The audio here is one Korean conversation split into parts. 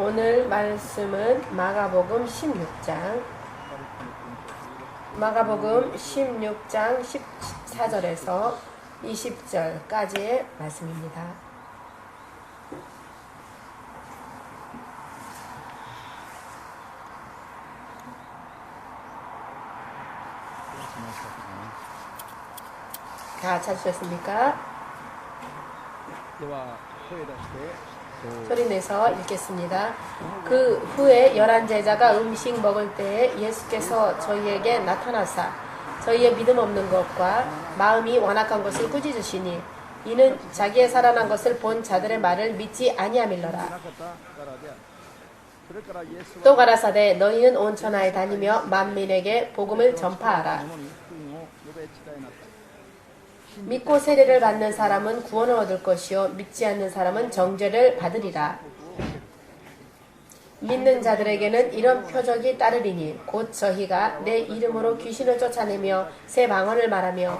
오늘 말씀은 마가복음 16장 14절에서 20절까지의 말씀입니다. 다 찾으셨습니까? 소리내서 읽겠습니다. 그 후에 11 제자가 음식 먹을 때에 예수께서 저희에게 나타나사 저희의 믿음 없는 것과 마음이 완악한 것을 꾸짖으시니 이는 자기의 살아난 것을 본 자들의 말을 믿지 아니함일러라. 또 가라사대 너희는 온 천하에 다니며 만민에게 복음을 전파하라. 믿고 세례를 받는 사람은 구원을 얻을 것이요 믿지 않는 사람은 정죄를 받으리라. 믿는 자들에게는 이런 표적이 따르리니 곧 저희가 내 이름으로 귀신을 쫓아내며 새 방언을 말하며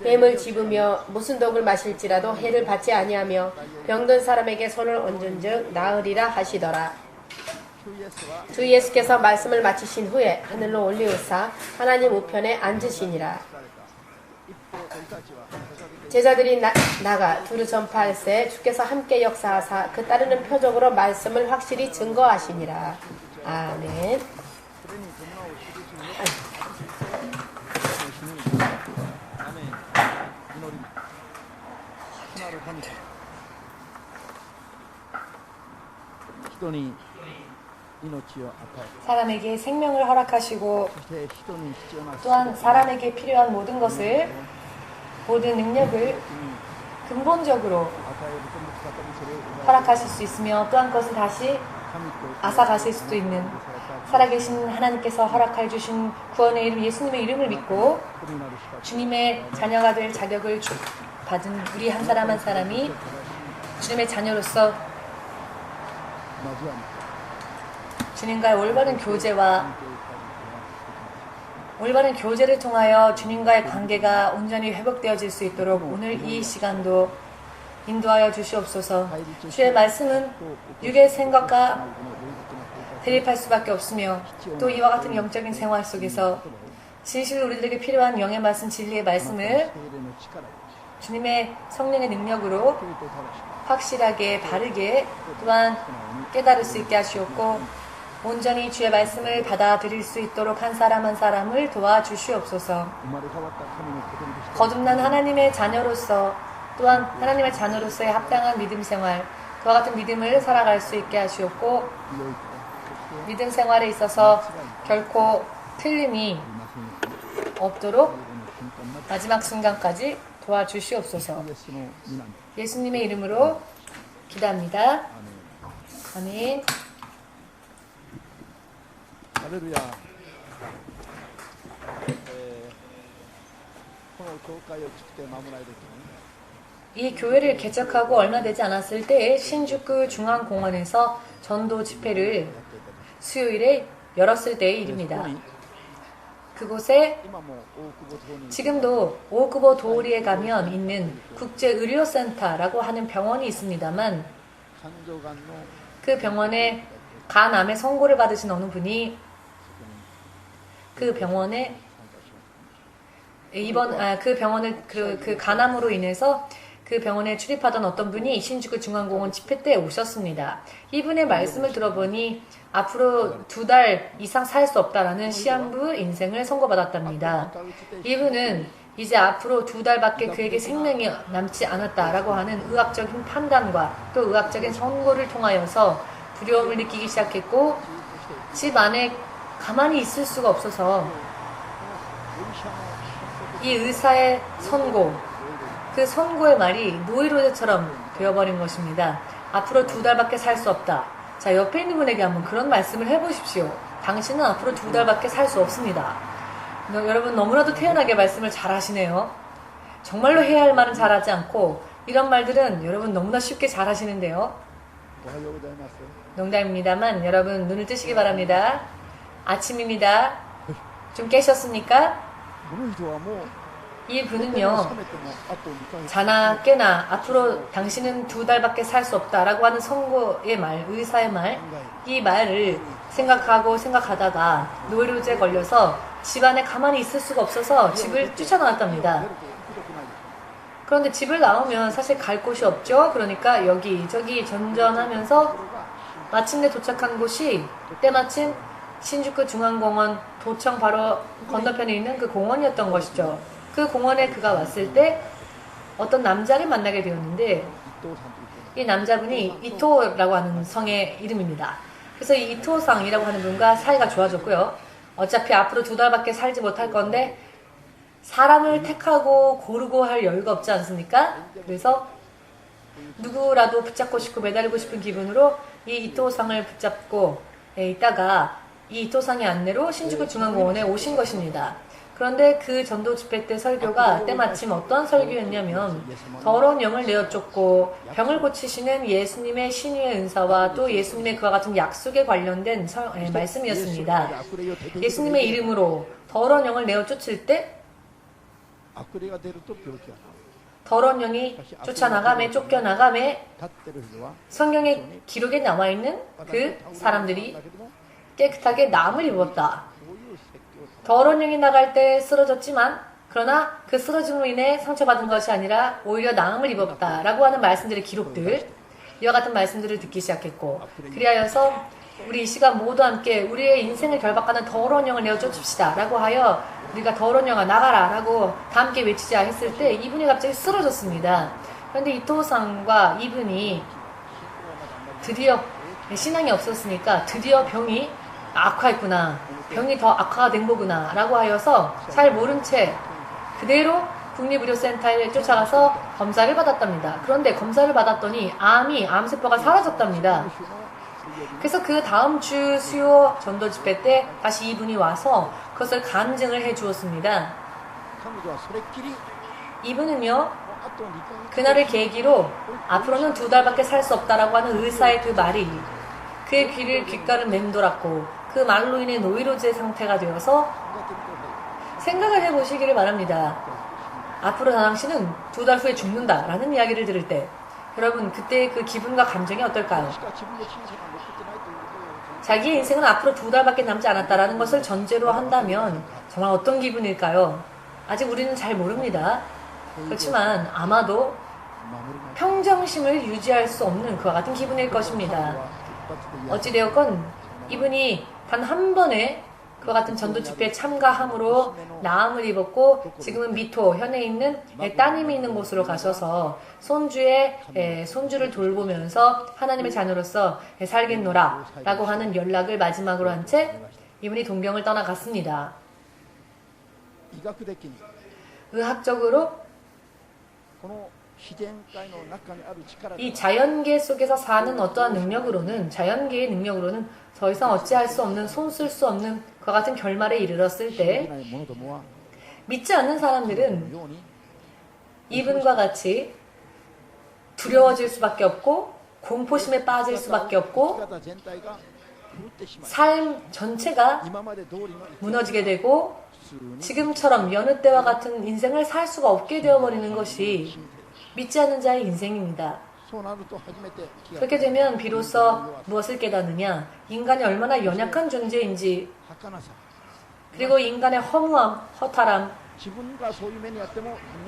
뱀을 집으며 무슨 독을 마실지라도 해를 받지 아니하며 병든 사람에게 손을 얹은즉 나으리라 하시더라. 주 예수께서 말씀을 마치신 후에 하늘로 올리우사 하나님 우편에 앉으시니라. 제자들이 나가 두루 전파할세 주께서 함께 역사하사 그 따르는 표적으로 말씀을 확실히 증거하시니라. 아멘. 사람에게 생명을 허락하시고 또한 사람에게 필요한 모든 것을 모든 능력을 근본적으로 허락하실 수 있으며 또한 그것을 다시 앗아가실 수도 있는 살아계신 하나님께서 허락해 주신 구원의 이름 예수님의 이름을 믿고 주님의 자녀가 될 자격을 받은 우리 한 사람 한 사람이 주님의 자녀로서 주님과의 올바른 교제를 통하여 주님과의 관계가 온전히 회복되어질 수 있도록 오늘 이 시간도 인도하여 주시옵소서. 주의 말씀은 육의 생각과 대립할 수밖에 없으며 또 이와 같은 영적인 생활 속에서 진실로 우리들에게 필요한 영의 말씀, 진리의 말씀을 주님의 성령의 능력으로 확실하게 바르게 또한 깨달을 수 있게 하시옵고 온전히 주의 말씀을 받아들일 수 있도록 한 사람 한 사람을 도와주시옵소서. 거듭난 하나님의 자녀로서 또한 하나님의 자녀로서의 합당한 믿음 생활 그와 같은 믿음을 살아갈 수 있게 하시옵고 믿음 생활에 있어서 결코 틀림이 없도록 마지막 순간까지 도와주시옵소서. 예수님의 이름으로 기도합니다. 아멘. 할렐루야. 이 교회를 개척하고 얼마 되지 않았을 때 신주쿠 중앙공원에서 전도 집회를 수요일에 열었을 때의 일입니다. 그곳에 지금도 오구보 도우리에 가면 있는 국제의료센터라고 하는 병원이 있습니다만 그 병원에 간암의 선고를 받으신 어느 분이 그 병원에 그 병원을 그 간암으로 인해서 그 병원에 출입하던 어떤 분이 신주쿠 중앙공원 집회 때 오셨습니다. 이분의 말씀을 들어보니 앞으로 2달 이상 살 수 없다라는 시한부 인생을 선고받았답니다. 이분은 이제 앞으로 2달밖에 그에게 생명이 남지 않았다라고 하는 의학적인 판단과 또 의학적인 선고를 통하여서 두려움을 느끼기 시작했고 집 안에 가만히 있을 수가 없어서 이 의사의 선고, 그 선고의 말이 노이로제처럼 되어버린 것입니다. 앞으로 2달밖에 살 수 없다. 자, 옆에 있는 분에게 한번 그런 말씀을 해보십시오. 당신은 앞으로 2달밖에 살 수 없습니다. 여러분 너무나도 태연하게 말씀을 잘 하시네요. 정말로 해야 할 말은 잘하지 않고 이런 말들은 여러분 너무나 쉽게 잘 하시는데요. 농담입니다만 여러분 눈을 뜨시기 바랍니다. 아침입니다. 좀 깨셨습니까? 이분은요, 자나 깨나 앞으로 당신은 2달밖에 살 수 없다라고 하는 선고의 말, 의사의 말, 이 말을 생각하다가 노이로제에 걸려서 집안에 가만히 있을 수가 없어서 집을 뛰쳐나왔답니다. 그런데 집을 나오면 사실 갈 곳이 없죠. 그러니까 여기저기 전전하면서 마침내 도착한 곳이 때마침 신주쿠 중앙공원 도청 바로 건너편에 있는 그 공원이었던 것이죠. 그 공원에 그가 왔을 때 어떤 남자를 만나게 되었는데 이 남자분이 이토라고 하는 성의 이름입니다. 그래서 이 이토상이라고 하는 분과 사이가 좋아졌고요. 어차피 앞으로 2달밖에 살지 못할 건데 사람을 택하고 고르고 할 여유가 없지 않습니까? 그래서 누구라도 붙잡고 싶고 매달리고 싶은 기분으로 이 이토상을 붙잡고 있다가 이 이토상의 안내로 신주쿠 중앙공원에 오신 것입니다. 그런데 그 전도 집회 때 설교가 때마침 어떤 설교였냐면 더러운 영을 내어 쫓고 병을 고치시는 예수님의 신유의 은사와 또 예수님의 그와 같은 약속에 관련된 말씀이었습니다. 예수님의 이름으로 더러운 영을 내어 쫓을 때 더러운 영이 쫓아나가매 쫓겨나가매 성경의 기록에 나와있는 그 사람들이 깨끗하게 나음을 입었다. 더러운 영이 나갈 때 쓰러졌지만 그러나 그 쓰러짐으로 인해 상처받은 것이 아니라 오히려 나음을 입었다 라고 하는 말씀들의 기록들, 이와 같은 말씀들을 듣기 시작했고, 그리하여서 우리 이 시간 모두 함께 우리의 인생을 결박하는 더러운 영을 내어 쫓읍시다 라고 하여 우리가 더러운 영아 나가라 라고 다 함께 외치자 했을 때 이분이 갑자기 쓰러졌습니다. 그런데 이토상과 이분이 드디어 신앙이 없었으니까 드디어 병이 악화했구나, 병이 더 악화가 된 거구나 라고 하여서 잘 모른 채 그대로 국립의료센터에 쫓아가서 검사를 받았답니다. 그런데 검사를 받았더니 암세포가 사라졌답니다. 그래서 그 다음 주 수요 전도 집회 때 다시 이분이 와서 그것을 간증을 해 주었습니다. 이분은요, 그날을 계기로 앞으로는 2달밖에 살 수 없다라고 하는 의사의 그 말이 그의 귓가를 맴돌았고 그 말로 인해 노이로제 상태가 되어서 생각을 해보시기를 바랍니다. 앞으로 당신은 2달 후에 죽는다라는 이야기를 들을 때 여러분 그때의 그 기분과 감정이 어떨까요? 자기의 인생은 앞으로 2달밖에 남지 않았다라는 것을 전제로 한다면 정말 어떤 기분일까요? 아직 우리는 잘 모릅니다. 그렇지만 아마도 평정심을 유지할 수 없는 그와 같은 기분일 것입니다. 어찌되었건 이분이 단 한 번의 그와 같은 전도 집회에 참가함으로 나음을 입었고 지금은 미토 현에 있는 따님이 있는 곳으로 가셔서 손주를 돌보면서 하나님의 자녀로서 살겠노라 라고 하는 연락을 마지막으로 한 채 이분이 동경을 떠나갔습니다. 의학적으로 이 자연계 속에서 사는 어떠한 능력으로는, 자연계의 능력으로는 더 이상 어찌할 수 없는, 손 쓸 수 없는 그와 같은 결말에 이르렀을 때 믿지 않는 사람들은 이분과 같이 두려워질 수밖에 없고 공포심에 빠질 수밖에 없고 삶 전체가 무너지게 되고 지금처럼 여느 때와 같은 인생을 살 수가 없게 되어버리는 것이 믿지 않는 자의 인생입니다. 그렇게 되면 비로소 무엇을 깨닫느냐? 인간이 얼마나 연약한 존재인지, 그리고 인간의 허무함, 허탈함,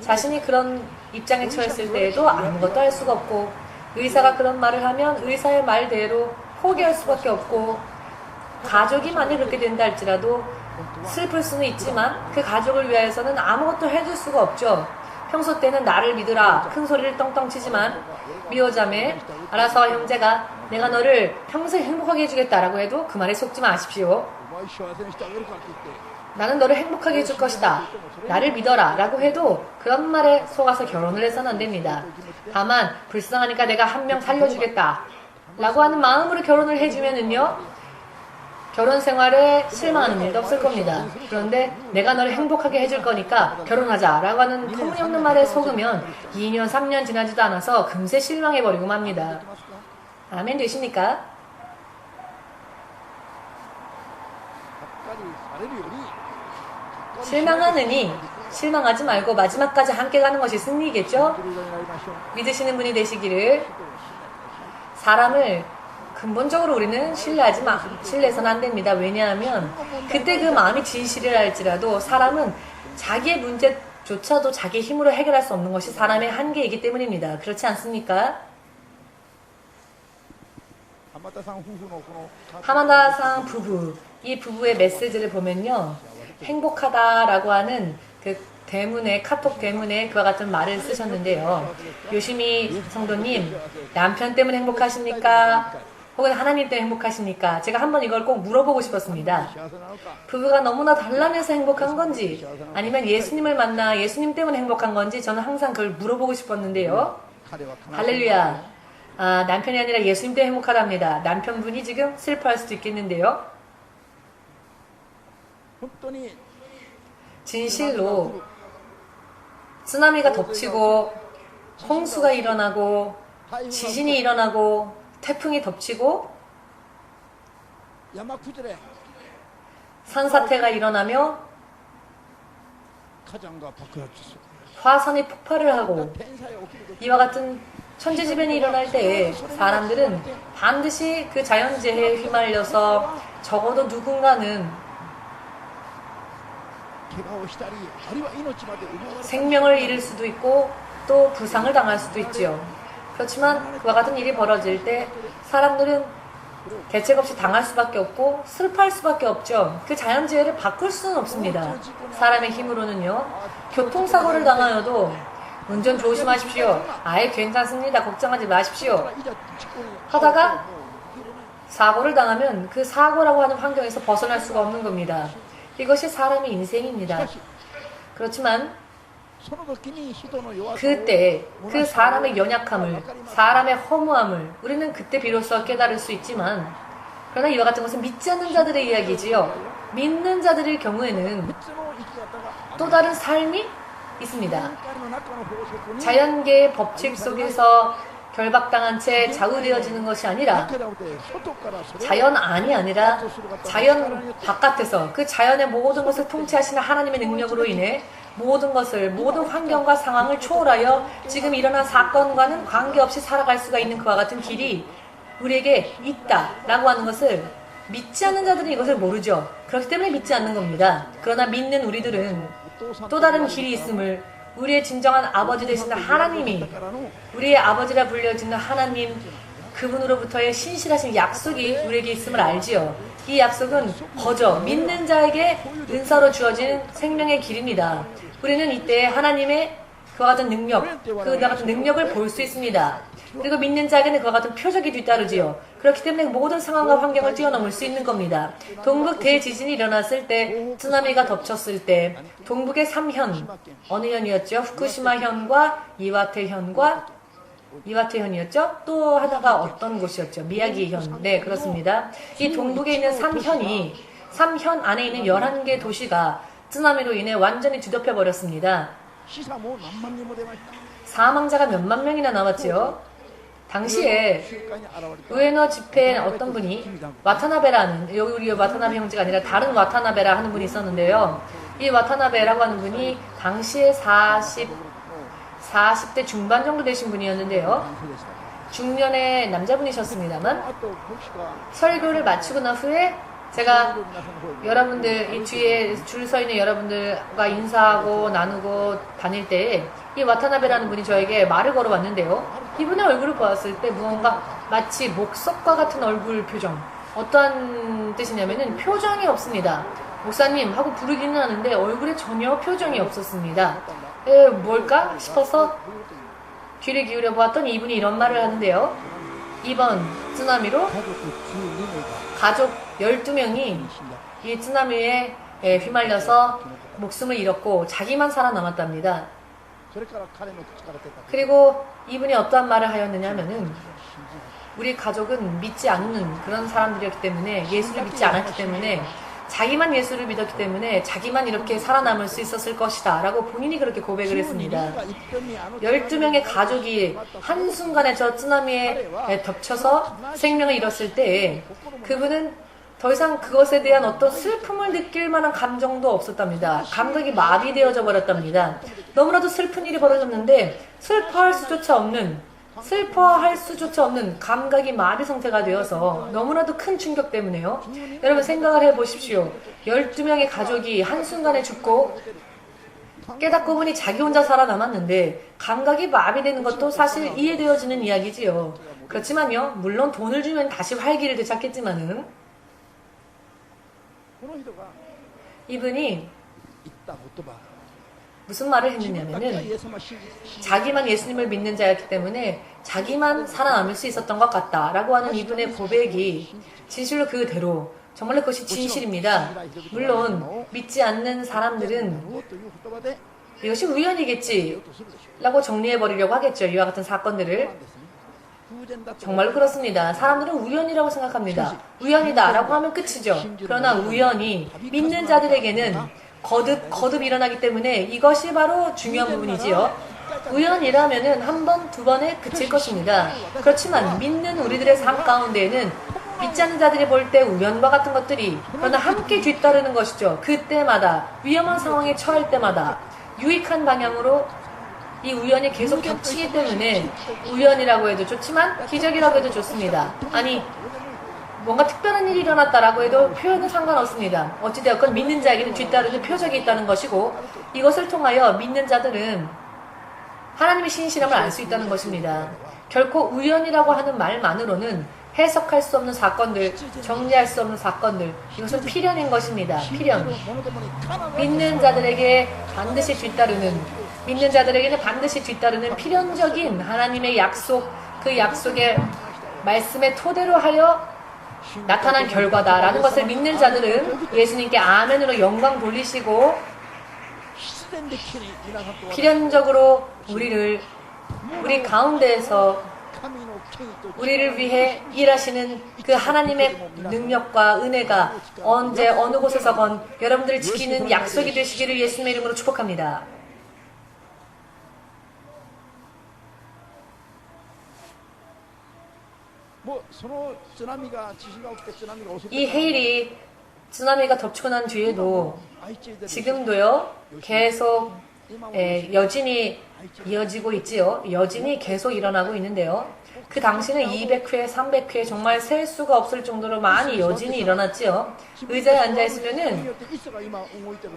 자신이 그런 입장에 처했을 때에도 아무것도 할 수가 없고, 의사가 그런 말을 하면 의사의 말대로 포기할 수밖에 없고, 가족이 만약 그렇게 된다 할지라도 슬플 수는 있지만 그 가족을 위하여서는 아무것도 해줄 수가 없죠. 평소 때는 나를 믿으라 큰 소리를 떵떵 치지만 미호자매, 알아서 형제가 내가 너를 평생 행복하게 해주겠다라고 해도 그 말에 속지 마십시오. 나는 너를 행복하게 해줄 것이다, 나를 믿어라 라고 해도 그런 말에 속아서 결혼을 해서는 안 됩니다. 다만 불쌍하니까 내가 한 명 살려주겠다 라고 하는 마음으로 결혼을 해주면은요, 결혼 생활에 실망하는 일도 없을 겁니다. 그런데 내가 너를 행복하게 해줄 거니까 결혼하자 라고 하는 터무니없는 말에 속으면 2년 3년 지나지도 않아서 금세 실망해버리고 맙니다. 아멘 되십니까? 실망하느니 실망하지 말고 마지막까지 함께 가는 것이 승리겠죠? 믿으시는 분이 되시기를. 사람을 근본적으로 우리는 신뢰해서는 안 됩니다. 왜냐하면 그때 그 마음이 진실이라 할지라도 사람은 자기의 문제조차도 자기 힘으로 해결할 수 없는 것이 사람의 한계이기 때문입니다. 그렇지 않습니까? 하마다상 부부, 이 부부의 메시지를 보면요, 행복하다라고 하는 그 대문에, 카톡 대문에 그와 같은 말을 쓰셨는데요. 요시미 성도님, 남편 때문에 행복하십니까? 혹은 하나님 때문에 행복하십니까? 제가 한번 이걸 꼭 물어보고 싶었습니다. 부부가 너무나 단란해서 행복한 건지, 아니면 예수님을 만나 예수님 때문에 행복한 건지, 저는 항상 그걸 물어보고 싶었는데요. 할렐루야. 남편이 아니라 예수님 때문에 행복하답니다. 남편분이 지금 슬퍼할 수도 있겠는데요. 진실로 쓰나미가 덮치고 홍수가 일어나고 지진이 일어나고 태풍이 덮치고 산사태가 일어나며 화산이 폭발을 하고 이와 같은 천재지변이 일어날 때 사람들은 반드시 그 자연재해에 휘말려서 적어도 누군가는 생명을 잃을 수도 있고 또 부상을 당할 수도 있지요. 그렇지만 그와 같은 일이 벌어질 때 사람들은 대책 없이 당할 수밖에 없고 슬퍼할 수밖에 없죠. 그 자연재해를 바꿀 수는 없습니다. 사람의 힘으로는요. 교통사고를 당하여도 운전 조심하십시오. 아예 괜찮습니다. 걱정하지 마십시오. 하다가 사고를 당하면 그 사고라고 하는 환경에서 벗어날 수가 없는 겁니다. 이것이 사람의 인생입니다. 그렇지만 그때 그 사람의 연약함을, 사람의 허무함을 우리는 그때 비로소 깨달을 수 있지만, 그러나 이와 같은 것은 믿지 않는 자들의 이야기지요. 믿는 자들의 경우에는 또 다른 삶이 있습니다. 자연계의 법칙 속에서 결박당한 채 좌우되어지는 것이 아니라 자연 안이 아니라 자연 바깥에서 그 자연의 모든 것을 통치하시는 하나님의 능력으로 인해 모든 것을, 모든 환경과 상황을 초월하여 지금 일어난 사건과는 관계없이 살아갈 수가 있는 그와 같은 길이 우리에게 있다라고 하는 것을 믿지 않는 자들은 이것을 모르죠. 그렇기 때문에 믿지 않는 겁니다. 그러나 믿는 우리들은 또 다른 길이 있음을, 우리의 진정한 아버지 되시는 하나님이, 우리의 아버지라 불려지는 하나님, 그분으로부터의 신실하신 약속이 우리에게 있음을 알지요. 이 약속은 거저 믿는 자에게 은사로 주어진 생명의 길입니다. 우리는 이때 하나님의 그와 같은 능력, 그와 같은 능력을 볼 수 있습니다. 그리고 믿는 자에게는 그와 같은 표적이 뒤따르지요. 그렇기 때문에 모든 상황과 환경을 뛰어넘을 수 있는 겁니다. 동북 대지진이 일어났을 때, 쓰나미가 덮쳤을 때, 동북의 3현, 어느 현이었죠? 후쿠시마 현과 이와테 현과 이와테 현이었죠? 또 하나가 어떤 곳이었죠? 미야기 현. 네, 그렇습니다. 이 동북에 있는 3현이, 3현 안에 있는 11개 도시가 쓰나미로 인해 완전히 뒤덮여 버렸습니다. 사망자가 몇만 명이나 나왔지요. 당시에 우에노 집회에 어떤 분이 와타나베라는, 여기 우리 와타나베 형제가 아니라 다른 와타나베라 하는 분이 있었는데요. 이 와타나베라고 하는 분이 당시에 40대 중반 정도 되신 분이었는데요. 중년의 남자분이셨습니다만 설교를 마치고 난 후에 제가 여러분들, 이 뒤에 줄 서 있는 여러분들과 인사하고 나누고 다닐 때 이 와타나베라는 분이 저에게 말을 걸어왔는데요. 이분의 얼굴을 보았을 때 무언가 마치 목석과 같은 얼굴 표정. 어떠한 뜻이냐면은 표정이 없습니다. 목사님 하고 부르기는 하는데 얼굴에 전혀 표정이 없었습니다. 뭘까 싶어서 귀를 기울여 보았더니 이분이 이런 말을 하는데요. 이번 쓰나미로 가족 12명이 이 쓰나미에 휘말려서 목숨을 잃었고 자기만 살아남았답니다. 그리고 이분이 어떠한 말을 하였느냐 하면은, 우리 가족은 믿지 않는 그런 사람들이었기 때문에, 예수를 믿지 않았기 때문에, 자기만 예수를 믿었기 때문에 자기만 이렇게 살아남을 수 있었을 것이다 라고 본인이 그렇게 고백을 했습니다. 12명의 가족이 한순간에 저 쓰나미에 덮쳐서 생명을 잃었을 때 그분은 더 이상 그것에 대한 어떤 슬픔을 느낄 만한 감정도 없었답니다. 감각이 마비되어져 버렸답니다. 너무나도 슬픈 일이 벌어졌는데 슬퍼할 수조차 없는 감각이 마비 상태가 되어서 너무나도 큰 충격 때문에요. 여러분 생각을 해보십시오. 12명의 가족이 한순간에 죽고 깨닫고 보니 자기 혼자 살아남았는데 감각이 마비되는 것도 사실 이해되어지는 이야기지요. 그렇지만요, 물론 돈을 주면 다시 활기를 되찾겠지만은 이분이 무슨 말을 했느냐면은 자기만 예수님을 믿는 자였기 때문에 자기만 살아남을 수 있었던 것 같다라고 하는 이분의 고백이 진실로 그대로 정말로 그것이 진실입니다. 물론 믿지 않는 사람들은 이것이 우연이겠지 라고 정리해버리려고 하겠죠. 이와 같은 사건들을. 정말로 그렇습니다. 사람들은 우연이라고 생각합니다. 우연이다 라고 하면 끝이죠. 그러나 우연이 믿는 자들에게는 거듭 일어나기 때문에 이것이 바로 중요한 부분이지요. 우연이라면은 한 번, 두 번에 그칠 것입니다. 그렇지만 믿는 우리들의 삶 가운데에는 믿지 않는 자들이 볼 때 우연과 같은 것들이 그러나 함께 뒤따르는 것이죠. 그때마다 위험한 상황에 처할 때마다 유익한 방향으로 이 우연이 계속 겹치기 때문에 우연이라고 해도 좋지만 기적이라고 해도 좋습니다. 아니 뭔가 특별한 일이 일어났다라고 해도 표현은 상관없습니다. 어찌되었건 믿는 자에게는 뒤따르는 표적이 있다는 것이고 이것을 통하여 믿는 자들은 하나님의 신실함을 알 수 있다는 것입니다. 결코 우연이라고 하는 말만으로는 해석할 수 없는 사건들, 정리할 수 없는 사건들, 이것은 필연인 것입니다. 필연. 믿는 자들에게는 반드시 뒤따르는 필연적인 하나님의 약속, 그 약속의 말씀의 토대로 하여 나타난 결과다라는 것을 믿는 자들은 예수님께 아멘으로 영광 돌리시고 필연적으로 우리 가운데에서 우리를 위해 일하시는 그 하나님의 능력과 은혜가 언제 어느 곳에서건 여러분들을 지키는 약속이 되시기를 예수님의 이름으로 축복합니다. 이 헤일이 쓰나미가 덮치고 난 뒤에도 지금도요 계속 여진이 이어지고 있지요. 여진이 계속 일어나고 있는데요. 그 당시는 200회, 300회 정말 셀 수가 없을 정도로 많이 여진이 일어났지요. 의자에 앉아있으면은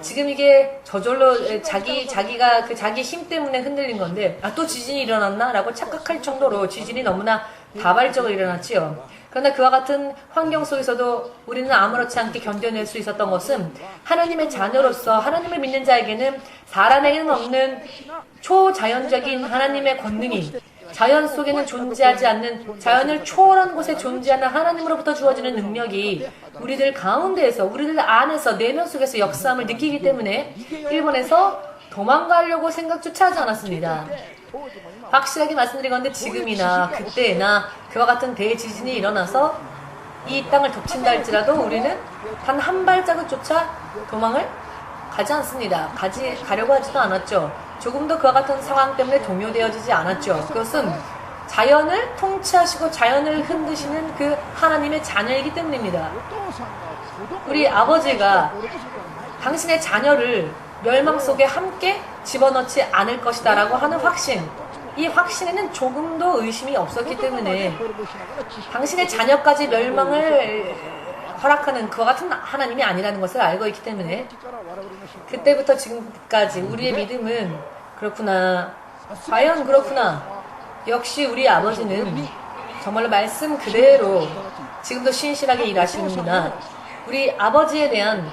지금 이게 저절로 자기가 그 자기 힘 때문에 흔들린 건데 또 지진이 일어났나? 라고 착각할 정도로 지진이 너무나 다발적으로 일어났지요. 그러나 그와 같은 환경 속에서도 우리는 아무렇지 않게 견뎌낼 수 있었던 것은 하나님의 자녀로서 하나님을 믿는 자에게는 사람에게는 없는 초자연적인 하나님의 권능이 자연 속에는 존재하지 않는 자연을 초월한 곳에 존재하는 하나님으로부터 주어지는 능력이 우리들 가운데에서 우리들 안에서 내면 속에서 역사함을 느끼기 때문에 일본에서 도망가려고 생각조차 하지 않았습니다. 확실하게 말씀드리건데 지금이나 그때나 그와 같은 대지진이 일어나서 이 땅을 덮친다 할지라도 우리는 단 한 발자국조차 도망을 가지 않습니다. 가려고 하지도 않았죠. 조금도 그와 같은 상황 때문에 동요되어지지 않았죠. 그것은 자연을 통치하시고 자연을 흔드시는 그 하나님의 자녀이기 때문입니다. 우리 아버지가 당신의 자녀를 멸망 속에 함께 집어넣지 않을 것이다 라고 하는 확신, 이 확신에는 조금도 의심이 없었기 때문에 당신의 자녀까지 멸망을 허락하는 그와 같은 하나님이 아니라는 것을 알고 있기 때문에 그때부터 지금까지 우리의 믿음은 그렇구나, 과연 그렇구나, 역시 우리 아버지는 정말로 말씀 그대로 지금도 신실하게 일하시는구나, 우리 아버지에 대한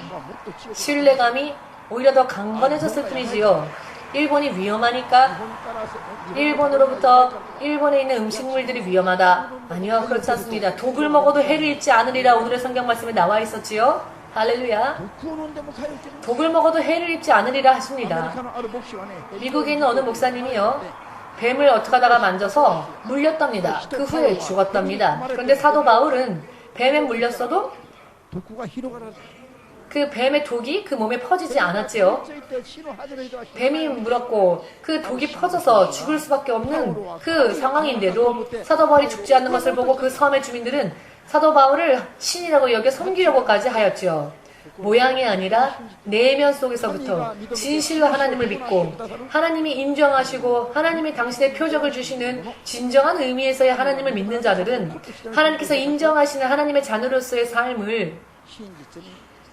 신뢰감이 오히려 더 강건해졌을 뿐이지요. 일본이 위험하니까 일본에 있는 음식물들이 위험하다. 아니요, 그렇지 않습니다. 독을 먹어도 해를 입지 않으리라 오늘의 성경 말씀에 나와 있었지요. 할렐루야. 독을 먹어도 해를 입지 않으리라 하십니다. 미국에 있는 어느 목사님이요, 뱀을 어떻게 하다가 만져서 물렸답니다. 그 후에 죽었답니다. 그런데 사도 바울은 뱀에 물렸어도 그 뱀의 독이 그 몸에 퍼지지 않았지요. 뱀이 물었고 그 독이 퍼져서 죽을 수밖에 없는 그 상황인데도 사도 바울이 죽지 않는 것을 보고 그 섬의 주민들은 사도 바울을 신이라고 여겨 섬기려고까지 하였죠. 모양이 아니라 내면 속에서부터 진실로 하나님을 믿고 하나님이 인정하시고 하나님이 당신의 표적을 주시는 진정한 의미에서의 하나님을 믿는 자들은 하나님께서 인정하시는 하나님의 자녀로서의 삶을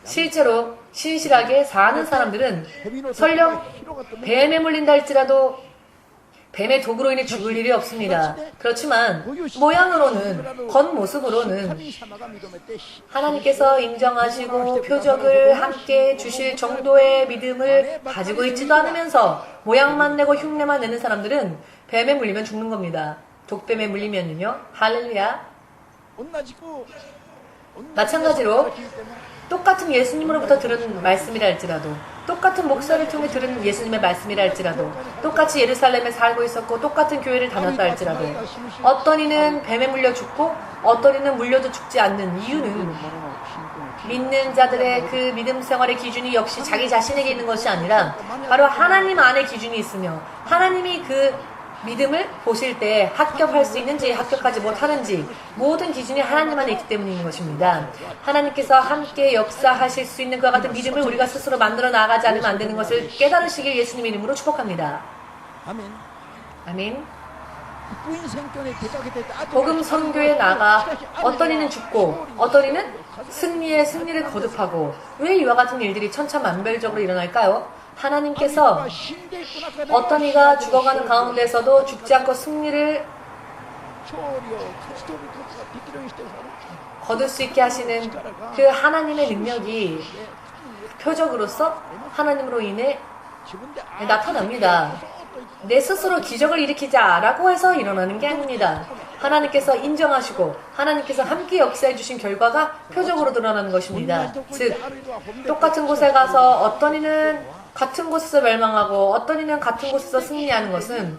실제로 신실하게 사는 사람들은 설령 뱀에 물린다 할지라도 뱀의 독으로 인해 죽을 일이 없습니다. 그렇지만 모양으로는, 겉모습으로는 하나님께서 인정하시고 표적을 함께 주실 정도의 믿음을 가지고 있지도 않으면서 모양만 내고 흉내만 내는 사람들은 뱀에 물리면 죽는 겁니다. 독뱀에 물리면요. 할렐루야. 마찬가지로 똑같은 예수님으로부터 들은 말씀이라 할지라도 똑같은 목사를 통해 들은 예수님의 말씀이라 할지라도 똑같이 예루살렘에 살고 있었고 똑같은 교회를 다녔다 할지라도 어떤 이는 뱀에 물려 죽고 어떤 이는 물려도 죽지 않는 이유는 믿는 자들의 그 믿음 생활의 기준이 역시 자기 자신에게 있는 것이 아니라 바로 하나님 안에 기준이 있으며 하나님이 그 믿음을 보실 때 합격할 수 있는지 합격하지 못하는지 모든 기준이 하나님 안에 있기 때문인 것입니다. 하나님께서 함께 역사하실 수 있는 그와 같은 믿음을 우리가 스스로 만들어 나가지 않으면 안 되는 것을 깨달으시길 예수님 이름으로 축복합니다. 아멘. 복음 선교에 나가 어떤 이는 죽고 어떤 이는 승리를 거듭하고 왜 이와 같은 일들이 천차만별적으로 일어날까요? 하나님께서 어떤 이가 죽어가는 가운데서도 죽지 않고 승리를 거둘 수 있게 하시는 그 하나님의 능력이 표적으로서 하나님으로 인해 나타납니다. 내 스스로 기적을 일으키자라고 해서 일어나는 게 아닙니다. 하나님께서 인정하시고 하나님께서 함께 역사해 주신 결과가 표적으로 드러나는 것입니다. 즉 똑같은 곳에 가서 어떤 이는 같은 곳에서 멸망하고 어떤 이는 같은 곳에서 승리하는 것은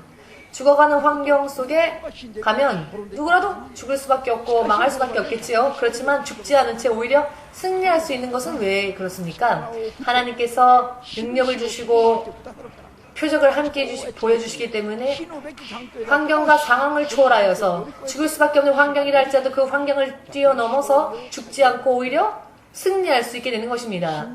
죽어가는 환경 속에 가면 누구라도 죽을 수밖에 없고 망할 수밖에 없겠지요. 그렇지만 죽지 않은 채 오히려 승리할 수 있는 것은 왜 그렇습니까? 하나님께서 능력을 주시고 표적을 함께 보여주시기 때문에 환경과 상황을 초월하여서 죽을 수밖에 없는 환경이라 할지라도 그 환경을 뛰어넘어서 죽지 않고 오히려 승리할 수 있게 되는 것입니다.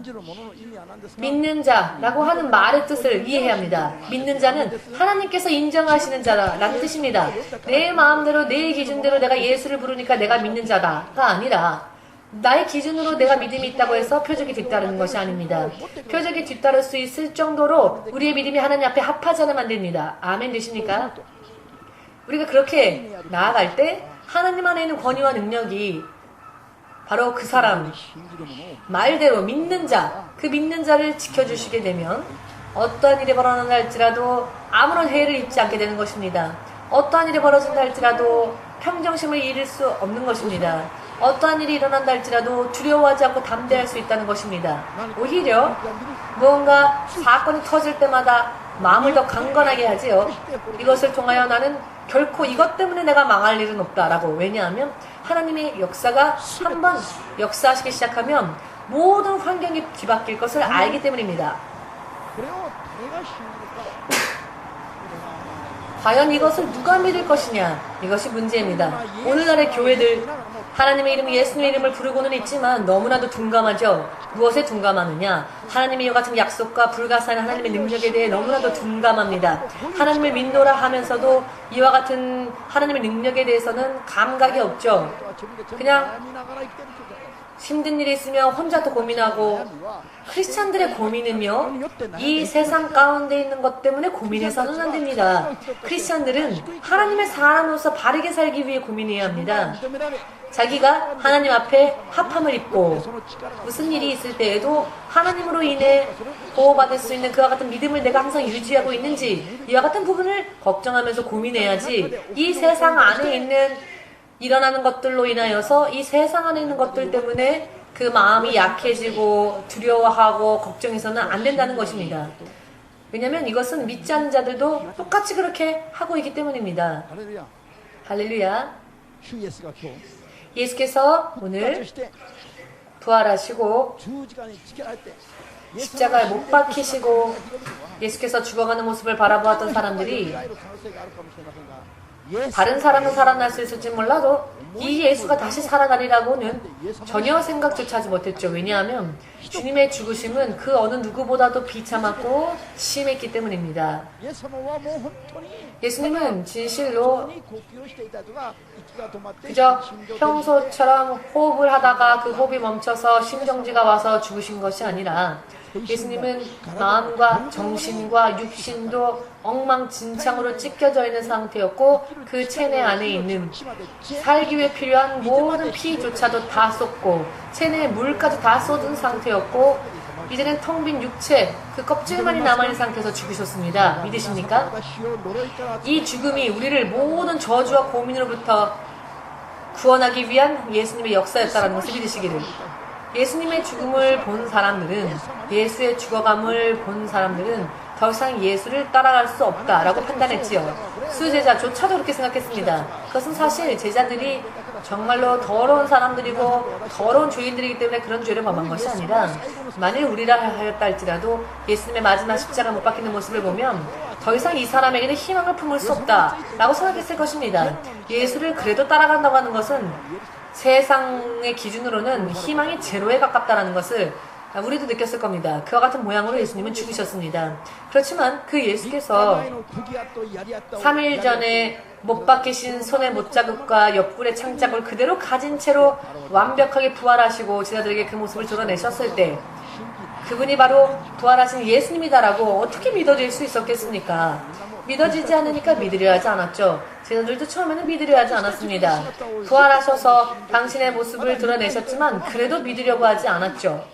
믿는 자라고 하는 말의 뜻을 이해해야 합니다. 믿는 자는 하나님께서 인정하시는 자라는 뜻입니다. 내 마음대로 내 기준대로 내가 예수를 부르니까 내가 믿는 자다가 아니라 나의 기준으로 내가 믿음이 있다고 해서 표적이 뒤따르는 것이 아닙니다. 표적이 뒤따를 수 있을 정도로 우리의 믿음이 하나님 앞에 합하지 않으면 안 됩니다. 아멘 되십니까? 우리가 그렇게 나아갈 때 하나님 안에 있는 권위와 능력이 바로 그 사람 말대로 믿는 자, 그 믿는 자를 지켜주시게 되면 어떠한 일이 벌어진다 할지라도 아무런 해를 입지 않게 되는 것입니다. 어떠한 일이 벌어진다 할지라도 평정심을 잃을 수 없는 것입니다. 어떠한 일이 일어난다 할지라도 두려워하지 않고 담대할 수 있다는 것입니다. 오히려 무언가 사건이 터질 때마다 마음을 더 강건하게 하지요. 이것을 통하여 나는 결코 이것 때문에 내가 망할 일은 없다라고. 왜냐하면 하나님의 역사가 한번 역사하시기 시작하면 모든 환경이 뒤바뀔 것을 알기 때문입니다. 과연 이것을 누가 믿을 것이냐, 이것이 문제입니다. 오늘날의 교회들 하나님의 이름, 예수님의 이름을 부르고는 있지만 너무나도 둔감하죠. 무엇에 둔감하느냐? 하나님의 이와 같은 약속과 불가사의 하나님의 능력에 대해 너무나도 둔감합니다. 하나님을 믿노라 하면서도 이와 같은 하나님의 능력에 대해서는 감각이 없죠. 그냥 힘든 일이 있으면 혼자 또 고민하고, 크리스찬들의 고민은요, 이 세상 가운데 있는 것 때문에 고민해서는 안 됩니다. 크리스찬들은 하나님의 사람으로서 바르게 살기 위해 고민해야 합니다. 자기가 하나님 앞에 합함을 입고 무슨 일이 있을 때에도 하나님으로 인해 보호받을 수 있는 그와 같은 믿음을 내가 항상 유지하고 있는지, 이와 같은 부분을 걱정하면서 고민해야지, 이 세상 안에 있는 일어나는 것들로 인하여서 이 세상 안에 있는 것들 때문에 그 마음이 약해지고 두려워하고 걱정해서는 안 된다는 것입니다. 왜냐하면 이것은 믿지 않는 자들도 똑같이 그렇게 하고 있기 때문입니다. 할렐루야. 예수께서 오늘 부활하시고 십자가에 못 박히시고 예수께서 죽어가는 모습을 바라보았던 사람들이 다른 사람은 살아날 수 있을지 몰라도 이 예수가 다시 살아나리라고는 전혀 생각조차 하지 못했죠. 왜냐하면 주님의 죽으심은 그 어느 누구보다도 비참하고 심했기 때문입니다. 예수님은 진실로 그저 평소처럼 호흡을 하다가 그 호흡이 멈춰서 심정지가 와서 죽으신 것이 아니라 예수님은 마음과 정신과 육신도 엉망진창으로 찢겨져 있는 상태였고 그 체내 안에 있는 살기 위해 필요한 모든 피조차도 다 쏟고 체내에 물까지 다 쏟은 상태였고 이제는 텅 빈 육체 그 껍질만이 남아있는 상태에서 죽으셨습니다. 믿으십니까? 이 죽음이 우리를 모든 저주와 고민으로부터 구원하기 위한 예수님의 역사였다는 것을 믿으시기를. 예수님의 죽음을 본 사람들은 예수의 죽어감을 본 사람들은 더 이상 예수를 따라갈 수 없다라고 판단했지요. 수제자조차도 그렇게 생각했습니다. 그것은 사실 제자들이 정말로 더러운 사람들이고 더러운 죄인들이기 때문에 그런 죄를 범한 것이 아니라 만일 우리라 하였다 할지라도 예수님의 마지막 십자가 못 박히는 모습을 보면 더 이상 이 사람에게는 희망을 품을 수 없다라고 생각했을 것입니다. 예수를 그래도 따라간다고 하는 것은 세상의 기준으로는 희망이 제로에 가깝다는 것을 우리도 느꼈을 겁니다. 그와 같은 모양으로 예수님은 죽으셨습니다. 그렇지만 그 예수께서 3일 전에 못 박히신 손의 못자국과 옆구리의 창자국을 그대로 가진 채로 완벽하게 부활하시고 제자들에게 그 모습을 드러내셨을 때 그분이 바로 부활하신 예수님이다라고 어떻게 믿어질 수 있었겠습니까? 믿어지지 않으니까 믿으려 하지 않았죠. 제자들도 처음에는 믿으려 하지 않았습니다. 부활하셔서 당신의 모습을 드러내셨지만 그래도 믿으려고 하지 않았죠.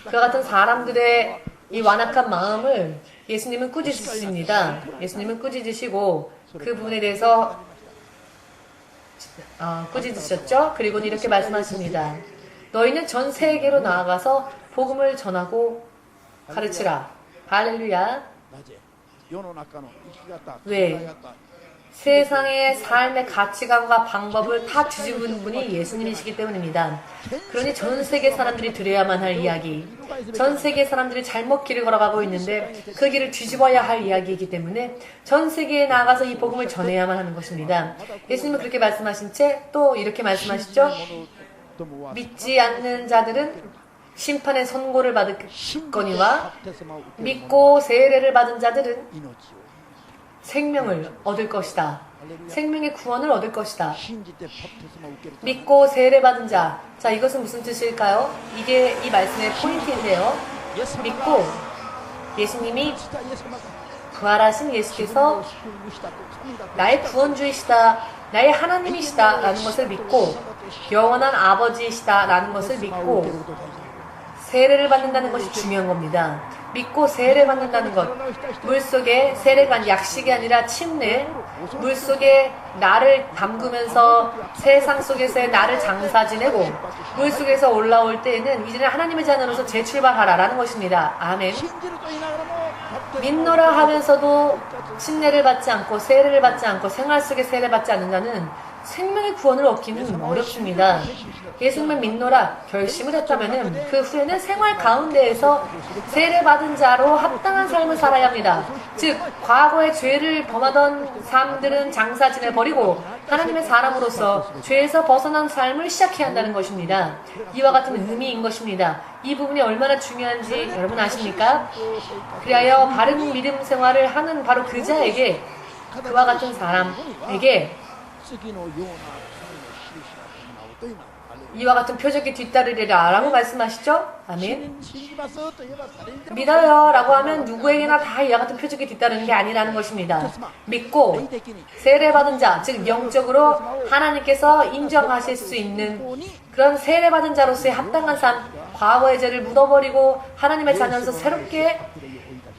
그와 같은 사람들의 이 완악한 마음을 예수님은 꾸짖으십니다. 예수님은 꾸짖으시고 그 부분에 대해서 꾸짖으셨죠. 그리고는 이렇게 말씀하십니다. 너희는 전 세계로 나아가서 복음을 전하고 가르치라. 할렐루야. 왜? 세상의 삶의 가치관과 방법을 다 뒤집은 분이 예수님이시기 때문입니다. 그러니 전 세계 사람들이 들어야만 할 이야기, 전 세계 사람들이 잘못 길을 걸어가고 있는데 그 길을 뒤집어야 할 이야기이기 때문에 전 세계에 나가서 이 복음을 전해야만 하는 것입니다. 예수님은 그렇게 말씀하신 채 또 이렇게 말씀하시죠. 믿지 않는 자들은 심판의 선고를 받을거니와 믿고 세례를 받은 자들은 생명을 얻을 것이다. 생명의 구원을 얻을 것이다. 믿고 세례받은 자. 자, 이것은 무슨 뜻일까요? 이게 이 말씀의 포인트인데요. 믿고 예수님이 부활하신 예수께서 나의 구원주이시다. 나의 하나님이시다. 라는 것을 믿고 영원한 아버지이시다. 라는 것을 믿고 세례를 받는다는 것이 중요한 겁니다. 믿고 세례 받는다는 것. 물속에 세례가 약식이 아니라 침례. 물속에 나를 담그면서 세상 속에서의 나를 장사 지내고 물속에서 올라올 때에는 이제는 하나님의 자녀로서 재출발하라 라는 것입니다. 아멘. 믿노라 하면서도 침례를 받지 않고 세례를 받지 않고 생활 속에 세례 받지 않는 자는 생명의 구원을 얻기는 어렵습니다. 예수님을 믿노라 결심을 했다면 그 후에는 생활 가운데에서 세례받은 자로 합당한 삶을 살아야 합니다. 즉 과거에 죄를 범하던 사람들은 장사 지내버리고 하나님의 사람으로서 죄에서 벗어난 삶을 시작해야 한다는 것입니다. 이와 같은 의미인 것입니다. 이 부분이 얼마나 중요한지 여러분 아십니까? 그리하여 바른 믿음 생활을 하는 바로 그 자에게 그와 같은 사람에게 이와 같은 표적이 뒤따르리라 라고 말씀하시죠? 아멘. 믿어요 라고 하면 누구에게나 다 이와 같은 표적이 뒤따르는 게 아니라는 것입니다. 믿고 세례받은 자, 즉 영적으로 하나님께서 인정하실 수 있는 그런 세례받은 자로서의 합당한 삶, 과거의 죄를 묻어버리고 하나님의 자녀로서 새롭게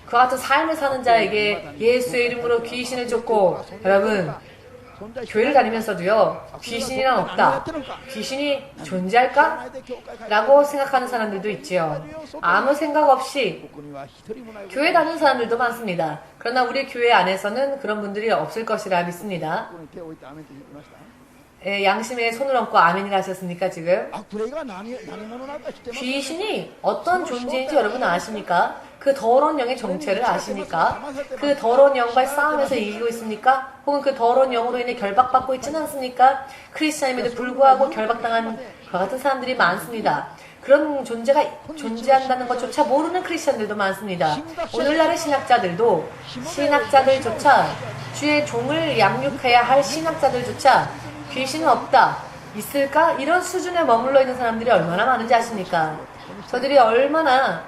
그와 같은 삶을 사는 자에게 예수의 이름으로 귀신을 쫓고 여러분 교회를 다니면서도요, 귀신이란 없다. 귀신이 존재할까? 라고 생각하는 사람들도 있지요. 아무 생각 없이 교회 다니는 사람들도 많습니다. 그러나 우리 교회 안에서는 그런 분들이 없을 것이라 믿습니다. 양심에 손을 얹고 아멘이라 하셨습니까, 지금? 悪霊が何者なのか知ってますか？ 귀신이 어떤 존재인지 여러분 아십니까? 그 더러운 영의 정체를 아십니까? 그 더러운 영과의 싸움에서 이기고 있습니까? 혹은 그 더러운 영으로 인해 결박받고 있지는 않습니까? 크리스찬임에도 불구하고 결박당한 그와 같은 사람들이 많습니다. 그런 존재가 존재한다는 것조차 모르는 크리스찬들도 많습니다. 오늘날의 신학자들조차 주의 종을 양육해야 할 신학자들조차 귀신은 없다, 있을까? 이런 수준에 머물러 있는 사람들이 얼마나 많은지 아십니까? 저들이 얼마나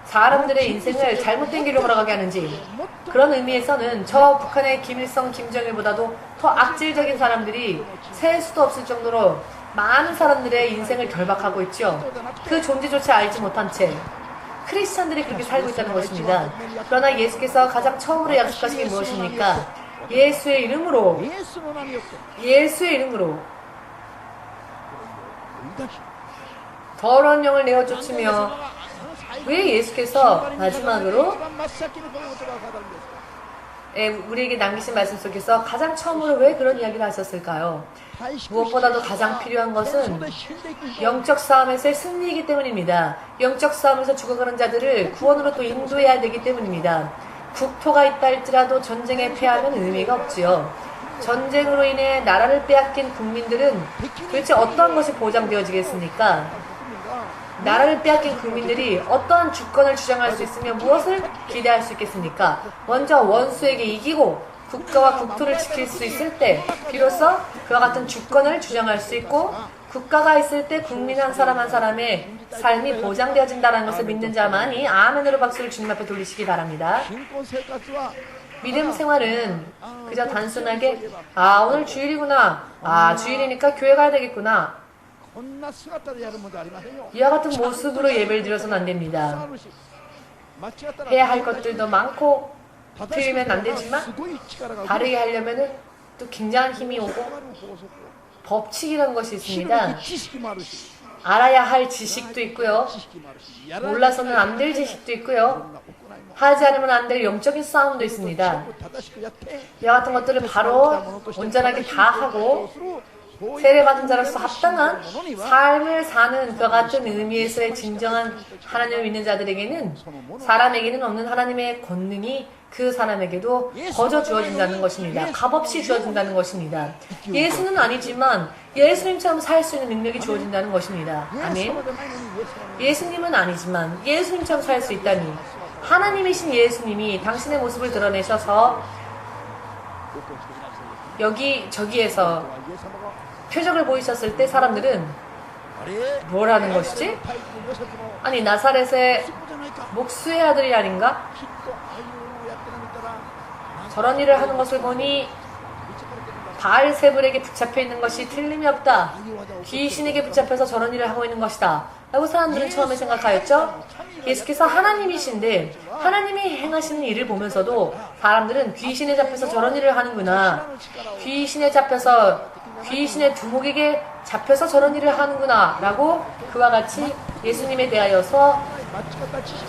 사람들의 인생을 잘못된 길로 걸어가게 하는지, 그런 의미에서는 저 북한의 김일성, 김정일보다도 더 악질적인 사람들이 셀 수도 없을 정도로 많은 사람들의 인생을 결박하고 있죠. 그 존재조차 알지 못한 채 크리스찬들이 그렇게 살고 있다는 것입니다. 그러나 예수께서 가장 처음으로 약속하신 게 무엇입니까? 예수의 이름으로, イエスの名によって 예수의 이름으로 追い出し 더러운 영을 내어 쫓으며, 왜 예수께서 마지막으로 一番真っ先にこの言葉を語るんですか？ 우리에게 남기신 말씀 속에서 가장 처음으로 왜 그런 이야기를 하셨을까요? 무엇보다도 가장 필요한 것은 영적 싸움에서의 승리이기 때문입니다. 영적 싸움에서 죽어가는 자들을 구원으로 또 인도해야 되기 때문입니다. 국토가 있다 할지라도 전쟁에 패하면 의미가 없지요. 전쟁으로 인해 나라를 빼앗긴 국민들은 도대체 어떠한 것이 보장되어지겠습니까? 나라를 빼앗긴 국민들이 어떠한 주권을 주장할 수 있으며 무엇을 기대할 수 있겠습니까? 먼저 원수에게 이기고 국가와 국토를 지킬 수 있을 때 비로소 그와 같은 주권을 주장할 수 있고, 국가가 있을 때 국민 한 사람 한 사람의 삶이 보장되어진다는 것을 믿는 자만이 아멘으로 박수를 주님 앞에 돌리시기 바랍니다. 信仰生活は 믿음 생활은 그저 단순하게 오늘 주일이구나, 주일이니까 교회 가야 되겠구나, こんな姿でやるものではありませんよ。 이와 같은 모습으로 예배를 드려서는 안 됩니다. 間違ったら 해야 할 것들도 많고 正しく 틀리면 안 되지만 すごい力が 다르게 하려면은 또 굉장한 힘이 오고 법칙이라는 것이 知るべ 있습니다. き知識もあるし 알아야 할 지식도 있고요. 知識もあるしやらない 몰라서는 안 될 지식도 있고요. 行いも 하지 않으면 안 될 영적인 싸움도 있습니다. 正しくやって 이와 같은 것들을 바로 온전하게 다 하고 세례받은 자로서 합당한 삶을 사는 그와 같은 의미에서의 진정한 하나님을 믿는 자들에게는, 사람에게는 없는 하나님의 권능이 그 사람에게도 거저 주어진다는 것입니다. 값없이 주어진다는 것입니다. 예수는 아니지만 예수님처럼 살 수 있는 능력이 주어진다는 것입니다. 아멘. 예수님은 아니지만 예수님처럼 살 수 있다니, 하나님이신 예수님이 당신의 모습을 드러내셔서 저기에서 표적을 보이셨을 때 사람들은 뭘 하는 것이지? 아니, 나사렛의 목수의 아들이 아닌가? 저런 일을 하는 것을 보니 바알세불에게 붙잡혀 있는 것이 틀림이 없다. 귀신에게 붙잡혀서 저런 일을 하고 있는 것이다. 라고 사람들은 처음에 생각하였죠. 예수께서 하나님이신데 하나님이 행하시는 일을 보면서도 사람들은 귀신에 잡혀서 저런 일을 하는구나, 귀신에 잡혀서 귀신의 두목에게 잡혀서 저런 일을 하는구나 라고 그와 같이 예수님에 대하여서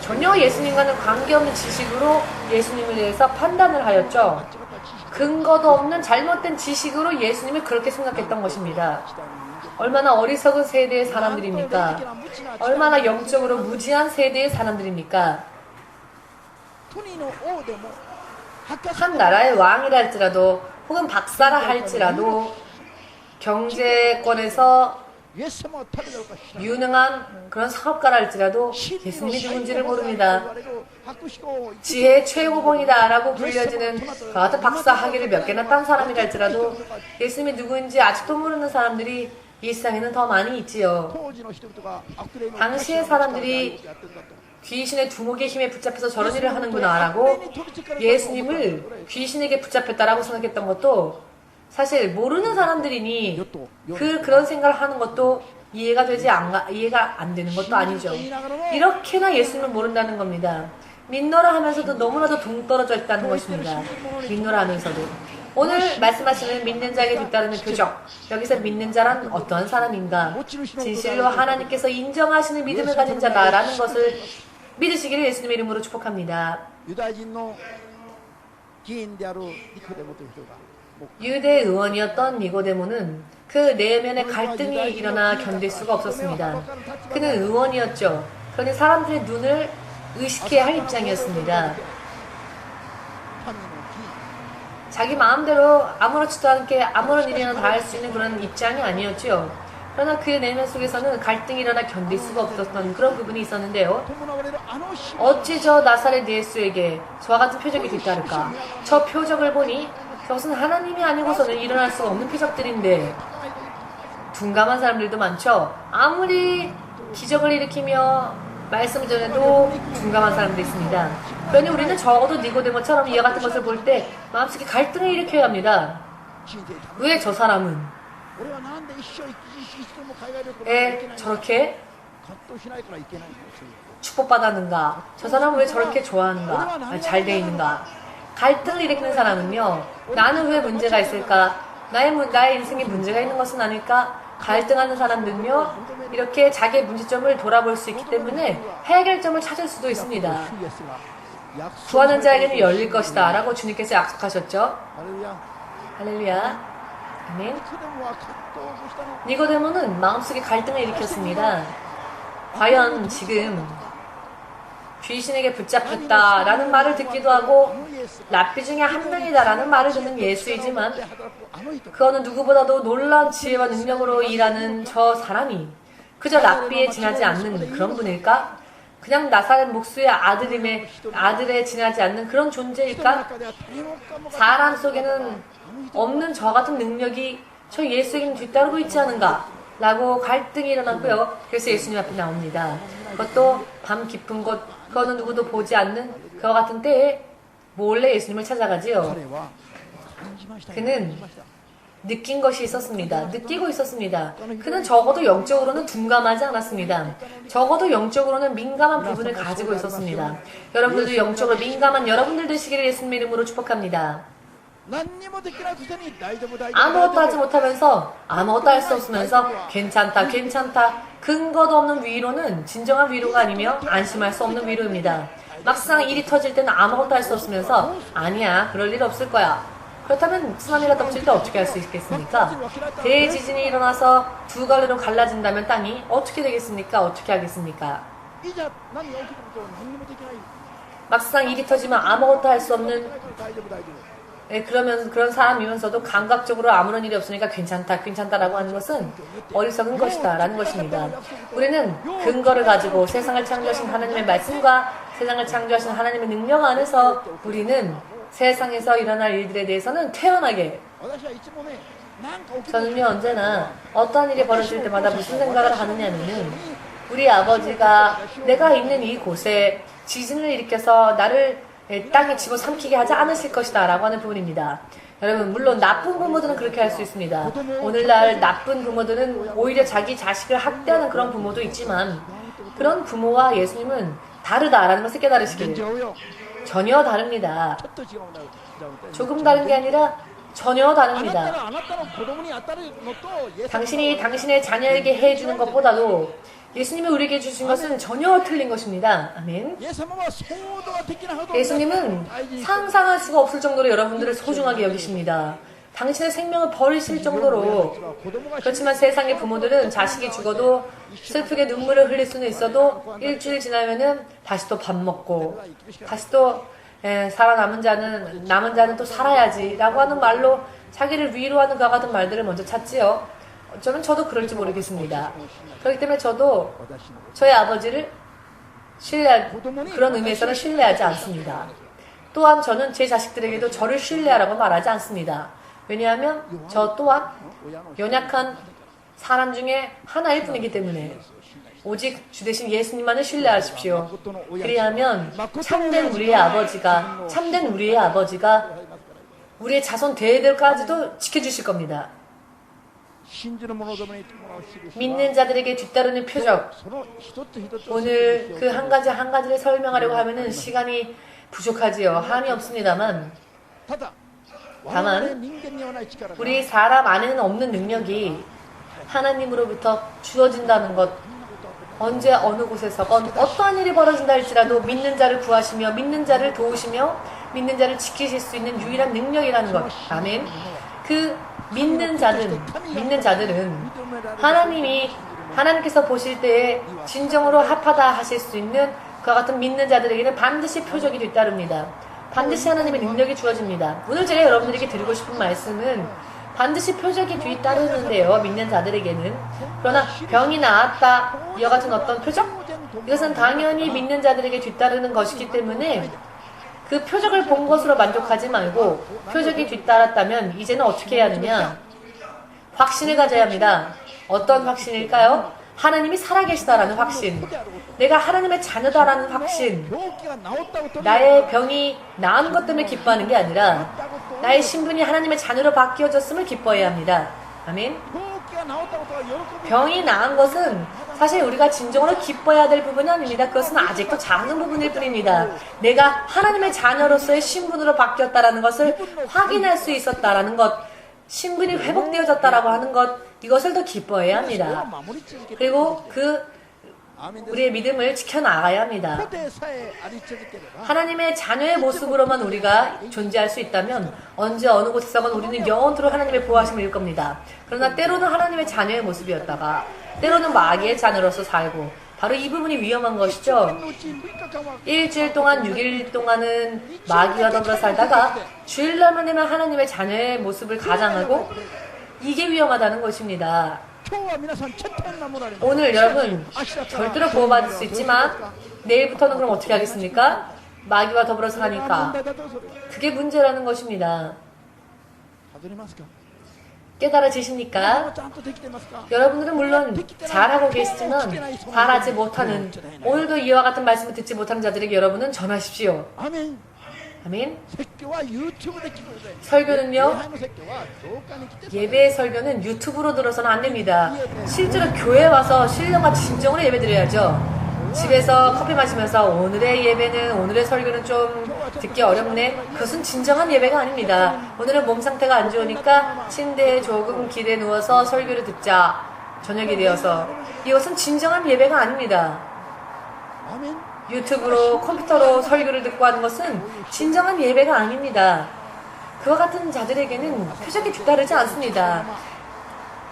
전혀 예수님과는 관계없는 지식으로 예수님에 대해서 판단을 하였죠. 근거도 없는 잘못된 지식으로 예수님을 그렇게 생각했던 것입니다. 얼마나 어리석은 세대의 사람들입니까? 얼마나 영적으로 무지한 세대의 사람들입니까? 한 나라의 왕이라 할지라도 혹은 박사라 할지라도 경제권에서 유능한 그런 사업가라 할지라도 예수님이 누군지를 모릅니다. 지혜의 최고봉이다 라고 불려지는 그와 같은 박사 학위를 몇 개나 딴 사람이라 할지라도 예수님이 누구인지 아직도 모르는 사람들이 이 세상에는 더 많이 있지요. 당시의 사람들이 귀신의 두목의 힘에 붙잡혀서 저런 일을 하는구나 라고 예수님을 귀신에게 붙잡혔다라고 생각했던 것도 사실 모르는 사람들이니 그런 생각을 하는 것도 이해가 안 되는 것도 아니죠. 이렇게나 예수님을 모른다는 겁니다. 믿노라 하면서도 너무나도 동떨어져 있다는 것입니다. 믿노라 하면서도. 오늘 말씀하시는 믿는 자에게 뒤따르는 표적, 여기서 믿는 자란 어떠한 사람인가? 진실로 하나님께서 인정하시는 믿음을 가진 자다라는 것을 믿으시기를 예수님의 이름으로 축복합니다. 유대 의원이었던 니고데모는 그 내면의 갈등이 일어나 견딜 수가 없었습니다. 그는 의원이었죠. 그러니 사람들의 눈을 의식해야 할 입장이었습니다. 자기 마음대로 아무렇지도 않게 아무런 일이나 다 할 수 있는 그런 입장이 아니었죠. 그러나 그의 내면 속에서는 갈등이 일어나 견딜 수가 없었던 그런 부분이 있었는데요. 어찌 저 나사렛 예수에게 저와 같은 표적이 뒤따를까? 저 표적을 보니 그것은 하나님이 아니고서는 일어날 수가 없는 표적들인데 둔감한 사람들도 많죠. 아무리 기적을 일으키며 말씀을 전해도 둔감한 사람도 있습니다. 그러니 우리는 적어도 니고데모처럼 이와 같은 것을 볼 때 마음속에 갈등을 일으켜야 합니다. 왜 저 사람은 저렇게 축복받았는가? 저 사람은 왜 저렇게 좋아하는가? 잘 돼 있는가? 갈등을 일으키는 사람은요, 나는 왜 문제가 있을까? 나의 인생에 문제가 있는 것은 아닐까? 갈등하는 사람들은요, 이렇게 자기의 문제점을 돌아볼 수 있기 때문에 해결점을 찾을 수도 있습니다. 구하는 자에게는 열릴 것이다 라고 주님께서 약속하셨죠. 할렐루야. 아멘. 니고데모는 마음속에 갈등을 일으켰습니다. 과연 지금 귀신에게 붙잡혔다라는 말을 듣기도 하고 랍비 중에 한 명이다라는 말을 듣는 예수이지만 그 어느 누구보다도 놀라운 지혜와 능력으로 일하는 저 사람이 그저 랍비에 지나지 않는 그런 분일까? 그냥 나사렛 목수의 아들에 지나지 않는 그런 존재일까? 사람 속에는 없는 저 같은 능력이 저 예수에게는 뒤따르고 있지 않은가? 라고 갈등이 일어났고요. 그래서 예수님 앞에 나옵니다. 그것도 밤 깊은 곳, 그 어느 누구도 보지 않는 그와 같은 때에 몰래 예수님을 찾아가지요. 그는 느낀 것이 있었습니다. 느끼고 있었습니다. 그는 적어도 영적으로는 둔감하지 않았습니다. 적어도 영적으로는 민감한 부분을 가지고 있었습니다. 여러분들도 영적으로 민감한 여러분들 되시기를 예수님 이름으로 축복합니다. 아무것도 하지 못하면서 아무것도 할 수 없으면서 괜찮다 근거도 없는 위로는 진정한 위로가 아니며 안심할 수 없는 위로입니다. 막상 일이 터질 때는 아무것도 할 수 없으면서 아니야 그럴 일 없을 거야. 그렇다면 쓰나미가 덮칠 때 어떻게 할 수 있겠습니까? 대지진이 일어나서 두 갈래로 갈라진다면 땅이 어떻게 되겠습니까? 어떻게 하겠습니까? 막상 일이 터지면 아무것도 할 수 없는 그런 사람이면서도 감각적으로 아무런 일이 없으니까 괜찮다라고 하는 것은 어리석은 것이다 라는 것입니다. 우리는 근거를 가지고 세상을 창조하신 하나님의 말씀과 세상을 창조하신 하나님의 능력 안에서 우리는 세상에서 일어날 일들에 대해서는 태연하게 저는요 언제나 어떠한 일이 벌어질 때마다 무슨 생각을 하느냐면은 우리 아버지가 내가 있는 이곳에 지진을 일으켜서 나를 땅에 집어삼키게 하지 않으실 것이다 라고 하는 부분입니다. 여러분 물론 나쁜 부모들은 그렇게 할 수 있습니다. 오늘날 나쁜 부모들은 오히려 자기 자식을 학대하는 그런 부모도 있지만 그런 부모와 예수님은 다르다라는 것을 깨달으시길. 전혀 다릅니다. 조금 다른 게 아니라 전혀 다릅니다. 당신이 당신의 자녀에게 해주는 것보다도 예수님이 우리에게 주신 것은 전혀 틀린 것입니다. 아멘. 예수님은 상상할 수가 없을 정도로 여러분들을 소중하게 여기십니다. 당신의 생명을 버리실 정도로. 그렇지만 세상의 부모들은 자식이 죽어도 슬프게 눈물을 흘릴 수는 있어도 일주일 지나면은 다시 또 밥 먹고 다시 또 남은 자는 또 살아야지 라고 하는 말로 자기를 위로하는 그와 같은 말들을 먼저 찾지요. 저도 그럴지 모르겠습니다. 그렇기 때문에 저도 저의 아버지를 그런 의미에서는 신뢰하지 않습니다. 또한 저는 제 자식들에게도 저를 신뢰하라고 말하지 않습니다. 왜냐하면 저 또한 연약한 사람 중에 하나일 뿐이기 때문에 오직 주 대신 예수님만을 신뢰하십시오. 그리하면 참된 우리의 아버지가 우리의 자손 대대까지도 지켜주실 겁니다. 믿는 자들에게 뒤따르는 표적. 오늘 그 한 가지를 설명하려고 하면은 시간이 부족하지요. 한이 없습니다만 다만 우리 사람 안에는 없는 능력이 하나님으로부터 주어진다는 것, 언제 어느 곳에서건 어떠한 일이 벌어진다 할지라도 믿는 자를 구하시며 믿는 자를 도우시며 믿는 자를 지키실 수 있는 유일한 능력이라는 것. 아멘. 그 믿는 자들은 하나님께서 보실 때에 진정으로 합하다 하실 수 있는 그와 같은 믿는 자들에게는 반드시 표적이 뒤따릅니다. 반드시 하나님의 능력이 주어집니다. 오늘 제가 여러분들에게 드리고 싶은 말씀은 반드시 표적이 뒤따르는데요. 믿는 자들에게는. 그러나 병이 나았다 이와 같은 어떤 표적? 이것은 당연히 믿는 자들에게 뒤따르는 것이기 때문에 그 표적을 본 것으로 만족하지 말고 표적이 뒤따랐다면 이제는 어떻게 해야 하느냐? 확신을 가져야 합니다. 어떤 확신일까요? 하나님이 살아계시다라는 확신, 내가 하나님의 자녀다라는 확신, 나의 병이 나은 것 때문에 기뻐하는 게 아니라 나의 신분이 하나님의 자녀로 바뀌어졌음을 기뻐해야 합니다. 아멘. 병이 나은 것은 사실 우리가 진정으로 기뻐해야 될 부분이 아닙니다. 그것은 아직도 작은 부분일 뿐입니다. 내가 하나님의 자녀로서의 신분으로 바뀌었다라는 것을 확인할 수 있었다라는 것, 신분이 회복되어졌다라고 하는 것, 이것을 더 기뻐해야 합니다. 그리고 우리의 믿음을 지켜나가야 합니다. 하나님의 자녀의 모습으로만 우리가 존재할 수 있다면 언제 어느 곳에서건 우리는 영원토록 하나님의 보호하심을 입을 겁니다. 그러나 때로는 하나님의 자녀의 모습이었다가 때로는 마귀의 자녀로서 살고 바로 이 부분이 위험한 것이죠. 일주일 동안 6일 동안은 마귀와 더불어 살다가 주일날만 되면 하나님의 자녀의 모습을 가장하고 이게 위험하다는 것입니다. 오늘 여러분 절대로 보호받을 수 있지만 내일부터는 그럼 어떻게 하겠습니까? 마귀와 더불어 사니까 그게 문제라는 것입니다. 깨달아지십니까? 여러분들은 물론 잘하고 계시지만 잘하지 못하는, 오늘도 이와 같은 말씀을 듣지 못하는 자들에게 여러분은 전하십시오. 아멘. 설교는요, 예배의 설교는 유튜브로 들어서는 안 됩니다. 실제로 교회에 와서 신령과 진정으로 예배 드려야죠. 집에서 커피 마시면서 오늘의 예배는, 오늘의 설교는 좀 듣기 어렵네. 그것은 진정한 예배가 아닙니다. 오늘은 몸 상태가 안 좋으니까 침대에 조금 기대 누워서 설교를 듣자. 저녁이 되어서. 이것은 진정한 예배가 아닙니다. 유튜브로, 컴퓨터로 설교를 듣고 하는 것은 진정한 예배가 아닙니다. 그와 같은 자들에게는 표적이 뒤따르지 않습니다.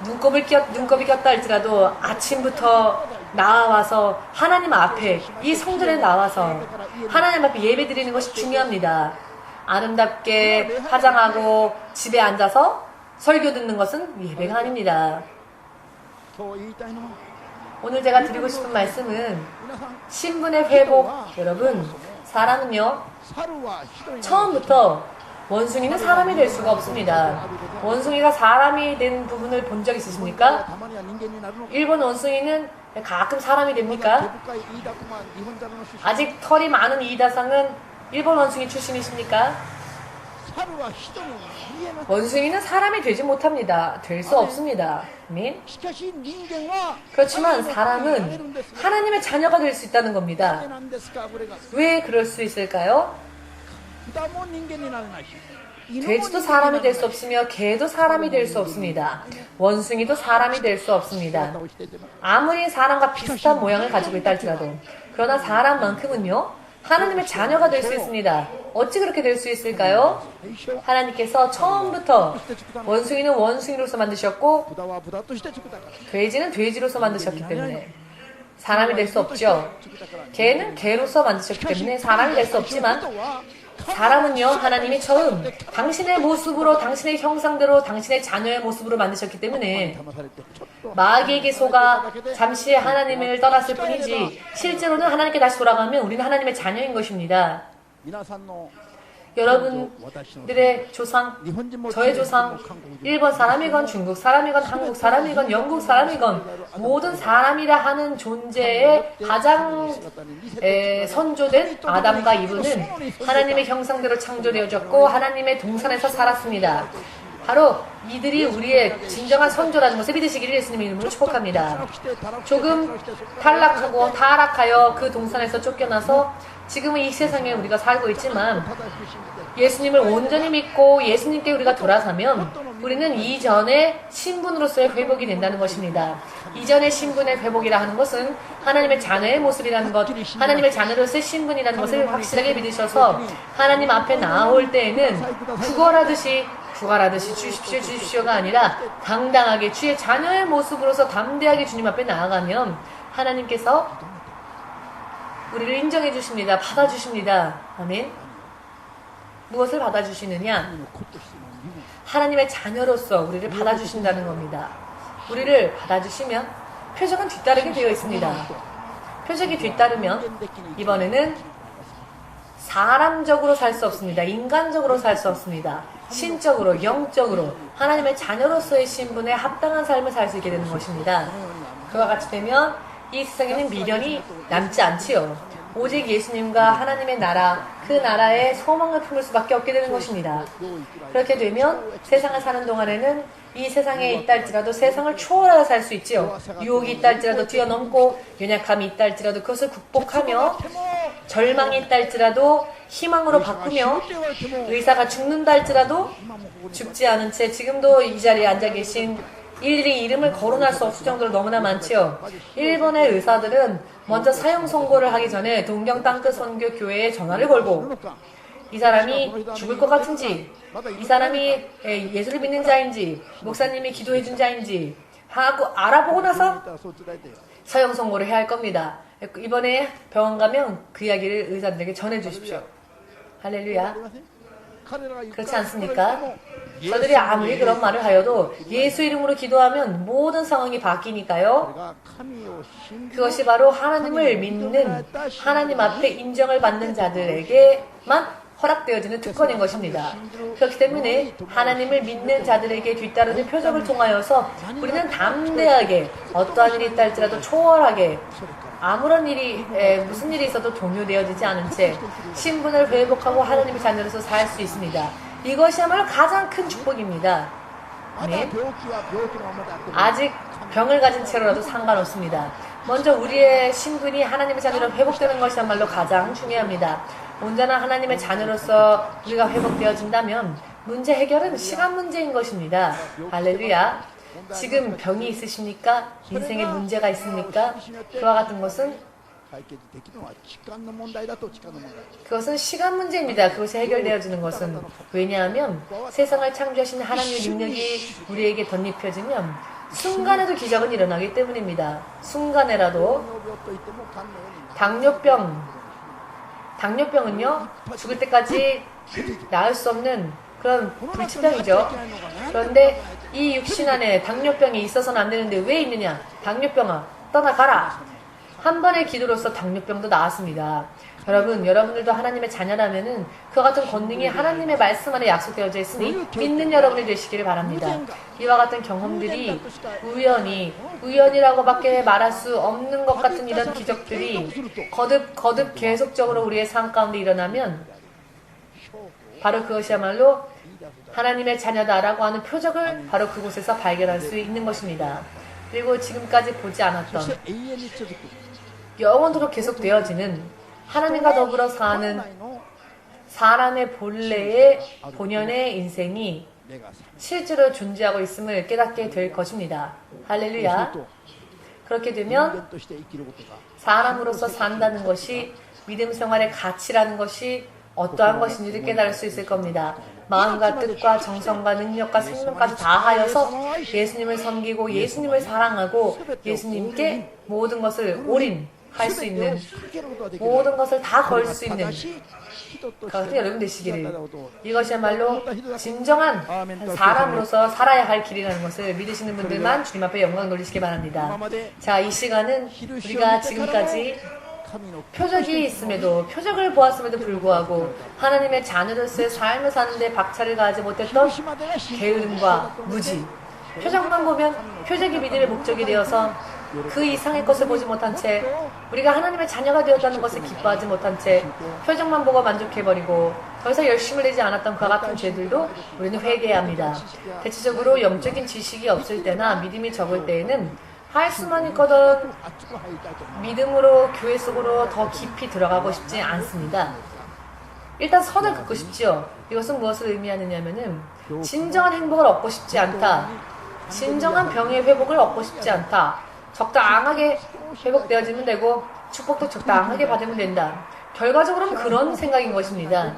눈곱이 꼈다 할지라도 아침부터 나와서 하나님 앞에, 이 성전에 나와서 하나님 앞에 예배 드리는 것이 중요합니다. 아름답게 화장하고 집에 앉아서 설교 듣는 것은 예배가 아닙니다. 오늘 제가 드리고 싶은 말씀은 신분의 회복. 여러분, 사람은요, 처음부터 원숭이는 사람이 될 수가 없습니다. 원숭이가 사람이 된 부분을 본 적 있으십니까? 일본 원숭이는 가끔 사람이 됩니까? 아직 털이 많은 이다상은 일본 원숭이 출신이십니까? 원숭이는 사람이 되지 못합니다. 될 수 없습니다. 아멘. 그렇지만 사람은 하나님의 자녀가 될 수 있다는 겁니다. 왜 그럴 수 있을까요? 돼지도 사람이 될 수 없으며 개도 사람이 될 수 없습니다. 원숭이도 사람이 될 수 없습니다. 아무리 사람과 비슷한 모양을 가지고 있다 할지라도. 그러나 사람만큼은요, 하나님의 자녀가 될 수 있습니다. 어찌 그렇게 될 수 있을까요? 하나님께서 처음부터 원숭이는 원숭이로서 만드셨고 돼지는 돼지로서 만드셨기 때문에 사람이 될 수 없죠. 개는 개로서 만드셨기 때문에 사람이 될 수 없지만 사람은요, 하나님이 처음 당신의 모습으로, 당신의 형상대로, 당신의 자녀의 모습으로 만드셨기 때문에 마귀에게 속아 잠시 하나님을 떠났을 뿐이지 실제로는 하나님께 다시 돌아가면 우리는 하나님의 자녀인 것입니다. 여러분들의 조상, 저의 조상, 일본 사람이건 중국 사람이건 한국 사람이건 영국 사람이건 모든 사람이라 하는 존재의 가장 선조된 아담과 이브는 하나님의 형상대로 창조되어졌고 하나님의 동산에서 살았습니다. 바로 이들이 우리의 진정한 선조라는 것을 믿으시기를 예수님의 이름으로 축복합니다. 조금 탈락하고 타락하여 그 동산에서 쫓겨나서 지금은 이 세상에 우리가 살고 있지만 예수님을 온전히 믿고 예수님께 우리가 돌아가면 우리는 이전의 신분으로서의 회복이 된다는 것입니다. 이전의 신분의 회복이라 하는 것은 하나님의 자녀의 모습이라는 것, 하나님의 자녀로서의 신분이라는 것을 확실하게 믿으셔서 하나님 앞에 나올 때에는 구걸하듯이 구걸하듯이 주십시오 주십시오가 아니라 당당하게 주의 자녀의 모습으로서 담대하게 주님 앞에 나아가면 하나님께서 우리를 인정해 주십니다. 받아주십니다. 아멘. 무엇을 받아주시느냐? 하나님의 자녀로서 우리를 받아주신다는 겁니다. 우리를 받아주시면 표적은 뒤따르게 되어 있습니다. 표적이 뒤따르면 이번에는 사람적으로 살 수 없습니다. 인간적으로 살 수 없습니다. 신적으로, 영적으로 하나님의 자녀로서의 신분에 합당한 삶을 살 수 있게 되는 것입니다. 그와 같이 되면 이 세상에는 미련이 남지 않지요. 오직 예수님과 하나님의 나라, 그 나라의 소망을 품을 수밖에 없게 되는 것입니다. 그렇게 되면 세상을 사는 동안에는 이 세상에 있다 할지라도 세상을 초월하여 살 수 있지요. 유혹이 있다 할지라도 뛰어넘고, 연약함이 있다 할지라도 그것을 극복하며, 절망이 있다 할지라도 희망으로 바꾸며, 의사가 죽는다 할지라도 죽지 않은 채 지금도 이 자리에 앉아 계신 일일이 이름을 거론할 수 없을 정도로 너무나 많지요. 일본의 의사들은 먼저 사형 선고를 하기 전에 동경 땅끝 선교 교회에 전화를 걸고, 이 사람이 죽을 것 같은지, 이 사람이 예수를 믿는 자인지, 목사님이 기도해준 자인지 하고 알아보고 나서 사형 선고를 해야 할 겁니다. 이번에 병원 가면 그 이야기를 의사들에게 전해주십시오. 할렐루야. 그렇지 않습니까? 저들이 아무리 그런 말을 하여도 예수 이름으로 기도하면 모든 상황이 바뀌니까요. 그것이 바로 하나님을 믿는, 하나님 앞에 인정을 받는 자들에게만 허락되어지는 특권인 것입니다. 그렇기 때문에 하나님을 믿는 자들에게 뒤따르는 표적을 통하여서 우리는 담대하게 어떠한 일이 있다 할지라도 초월하게 아무런 일이 무슨 일이 있어도 동요되어지지 않은 채 신분을 회복하고 하나님의 자녀로서 살 수 있습니다. 이것이야말로 가장 큰 축복입니다. 네. 아직 병을 가진 채로라도 상관없습니다. 먼저 우리의 신분이 하나님의 자녀로 회복되는 것이야말로 가장 중요합니다. 온전한 하나님의 자녀로서 우리가 회복되어진다면 문제 해결은 시간 문제인 것입니다. 할렐루야. 지금 병이 있으십니까? 인생에 문제가 있습니까? 그와 같은 것은 그것은 시간 문제입니다. 그것이 해결되어지는 것은. 왜냐하면 세상을 창조하신 하나님의 능력이 우리에게 덧입혀지면 순간에도 기적은 일어나기 때문입니다. 순간에라도 당뇨병은요, 죽을 때까지 나을 수 없는 그런 불치병이죠. 그런데 이 육신 안에 당뇨병이 있어서는 안 되는데 왜 있느냐? 당뇨병아, 떠나가라. 한 번의 기도로서 당뇨병도 나았습니다. 여러분, 여러분들도 하나님의 자녀라면은 그와 같은 권능이 하나님의 말씀 안에 약속되어져 있으니 믿는 여러분이 되시기를 바랍니다. 이와 같은 경험들이 우연이라고밖에 말할 수 없는 것 같은 이런 기적들이 거듭 계속적으로 우리의 삶 가운데 일어나면 바로 그것이야말로 하나님의 자녀다라고 하는 표적을 바로 그곳에서 발견할 수 있는 것입니다. 그리고 지금까지 보지 않았던 영원토록 계속되어지는 하나님과 더불어 사는 사람의 본연의 인생이 실제로 존재하고 있음을 깨닫게 될 것입니다. 할렐루야. 그렇게 되면 사람으로서 산다는 것이 믿음 생활의 가치라는 것이 어떠한 것인지를 깨달을 수 있을 겁니다. 마음과 뜻과 정성과 능력과 생명까지 다하여서 예수님을 섬기고 예수님을 사랑하고 예수님께 모든 것을 올인할 수 있는, 모든 것을 다 걸 수 있는 그것이 여러분 되시기를. 이것이야말로 진정한 사람으로서 살아야 할 길이라는 것을 믿으시는 분들만 주님 앞에 영광 돌리시기 바랍니다. 자, 이 시간은 우리가 지금까지 표적이 있음에도, 표적을 보았음에도 불구하고 하나님의 자녀로서의 삶을 사는데 박차를 가하지 못했던 게으름과 무지, 표적만 보면 표적이 믿음의 목적이 되어서 그 이상의 것을 보지 못한 채 우리가 하나님의 자녀가 되었다는 것을 기뻐하지 못한 채 표적만 보고 만족해버리고 더 이상 열심을 내지 않았던 그와 같은 죄들도 우리는 회개해야 합니다. 대체적으로 영적인 지식이 없을 때나 믿음이 적을 때에는 할 수만 있거든 믿음으로 교회 속으로 더 깊이 들어가고 싶지 않습니다. 일단 선을 긋고 싶지요. 이것은 무엇을 의미하느냐면은 진정한 행복을 얻고 싶지 않다. 진정한 병의 회복을 얻고 싶지 않다. 적당하게 회복되어지면 되고 축복도 적당하게 받으면 된다. 결과적으로는 그런 생각인 것입니다.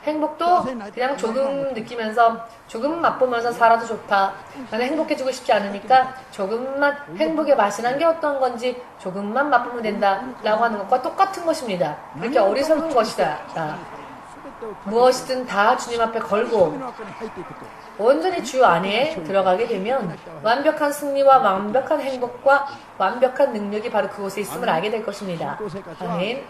행복도 그냥 조금 느끼면서 조금 맛보면서 살아도 좋다. 나는 행복해지고 싶지 않으니까 조금만 행복의 맛이 난 게 어떤 건지 조금만 맛보면 된다 라고 하는 것과 똑같은 것입니다. 그렇게 어리석은 것이다. 무엇이든 다 주님 앞에 걸고 온전히 주 안에 들어가게 되면 완벽한 승리와 완벽한 행복과 완벽한 능력이 바로 그곳에 있음을 알게 될 것입니다. 아멘.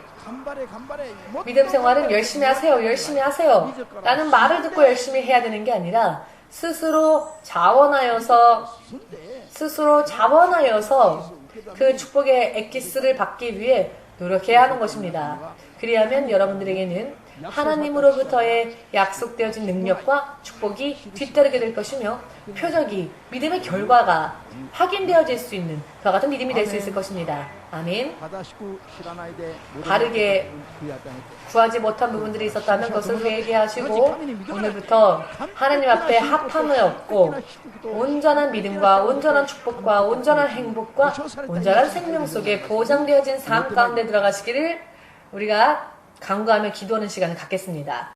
믿음 생활은 열심히 하세요. 열심히 하세요. 라는 말을 듣고 열심히 해야 되는 게 아니라 스스로 자원하여서 그 축복의 엑기스를 받기 위해 노력해야 하는 것입니다. 그리하면 여러분들에게는 하나님으로부터의 약속되어진 능력과 축복이 뒤따르게 될 것이며 표적이 믿음의 결과가 확인되어질 수 있는 그와 같은 믿음이 될 수 있을 것입니다. 아멘. 바르게 구하지 못한 부분들이 있었다면 그것을 회개하시고 오늘부터 하나님 앞에 합함을 얻고 온전한 믿음과 온전한 축복과 온전한 행복과 온전한 생명 속에 보장되어진 삶 가운데 들어가시기를 우리가 간구하며 기도하는 시간을 갖겠습니다.